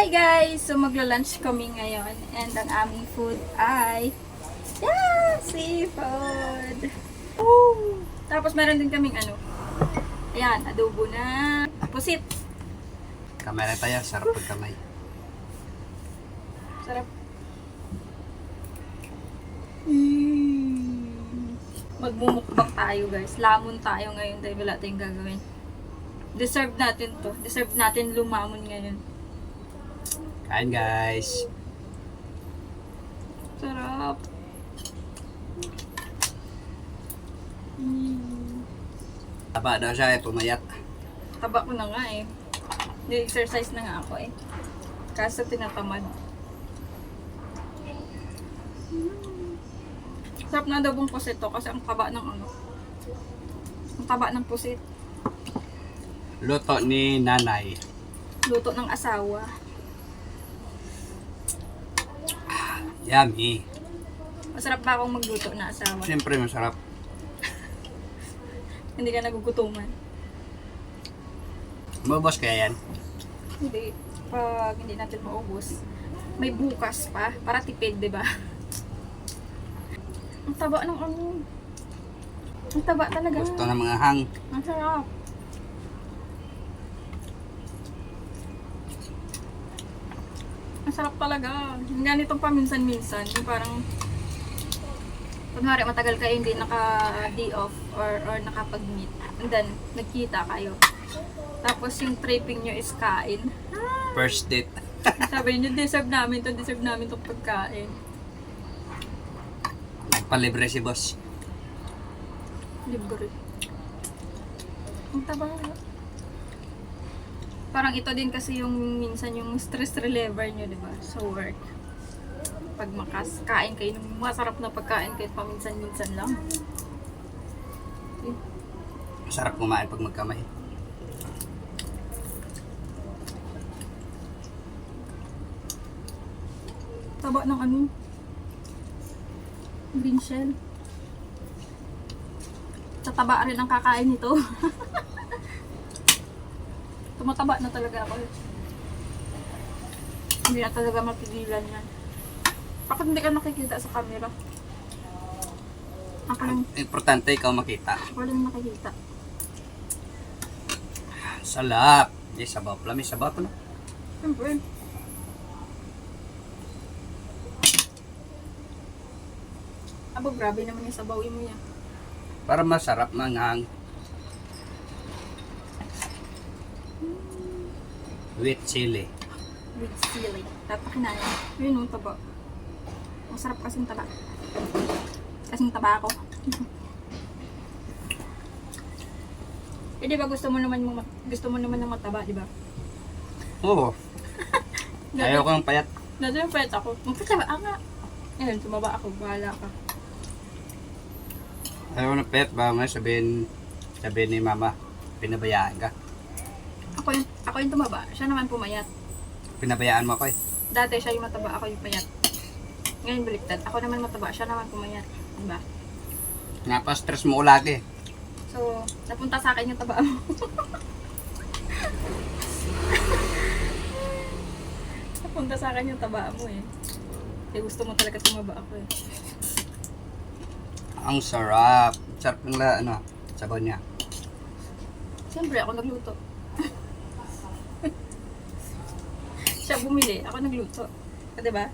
Hi guys! So magla-lunch kami ngayon and ang aming food ay seafood! Woo! Tapos meron din kaming ayan, adobo na pusit. Kamera tayo, sarap pagkamay. Sarap. Magmumukbang tayo guys. Lamon tayo ngayon dahil wala tayong gagawin. Deserve natin to. Deserve natin lumamon ngayon. Kain guys. Sarap. Taba daw siya pumayat. Taba ko na nga eh. Di-exercise na nga ako eh. Kaso tinatamad. Sarap na adobong pusit to kasi ang taba ng ang taba ng pusit. Luto ni nanay. Luto ng asawa. Yummy. Masarap ba akong magluto na asawa? Siyempre masarap. Hindi ka nagugutuman. Mabos kaya yan. Hindi. Pag hindi natin maubos, may bukas pa. Para tipid, di ba? Ang taba ng Ang taba talaga. Gusto ng mga hang. Ang sarap. Ang sarap talaga. Yung ganitong paminsan-minsan. Yung parang kunwari matagal kayo hindi naka-day off or nakapag-meet. And then, nagkita kayo. Tapos yung tripping nyo is kain. First date. Sabi nyo, deserve namin itong pagkain. Nagpalibre si boss. Libre. Ang taba. Parang ito din kasi yung minsan yung stress reliever nyo, di ba? Sa work. Pag kain kayo ng masarap na pagkain kahit paminsan-minsan lang. Masarap kumain pag magkamay. Taba ng green shell. Tataba rin ang kakain nito. Tumataba na talaga ako. Hindi na talaga mapigilan yan. Bakit hindi ka nakikita sa camera? Ako lang, Importante ikaw makita. ako lang nakikita. Salap. May sabaw pala. May sabaw pala. Siyempre. Abo, grabe naman yung sabawin mo yan. Para masarap manghang. With chili. With sili. Tapakin na yan. Yun yung taba. Masarap kasing taba. Kasing taba ako. Eh, di ba gusto mo naman ng mataba, di ba? Oo. Ayaw ko ng payat. Dati yung pwet ako. Magpataba nga. Ayun, tumaba ako. Bahala ka. Ayaw ko ng payat. Baka may sabihin ni mama, pinabayaan ka. Ako yung tumaba. Siya naman pumayat. Pinabayaan mo ako eh. Dati siya yung mataba, ako yung payat. Ngayon baliktad. Ako naman mataba, siya naman pumayat. Diba? Napa-stress mo ko lagi. So, napunta sa akin yung taba mo. Napunta sa akin yung taba mo eh. Kaya gusto mo talaga tumaba ako eh. Ang sarap. Sarap ng sabaw niya. Siyempre, ako nagluto. Siya bumili, ako nagluto. Diba?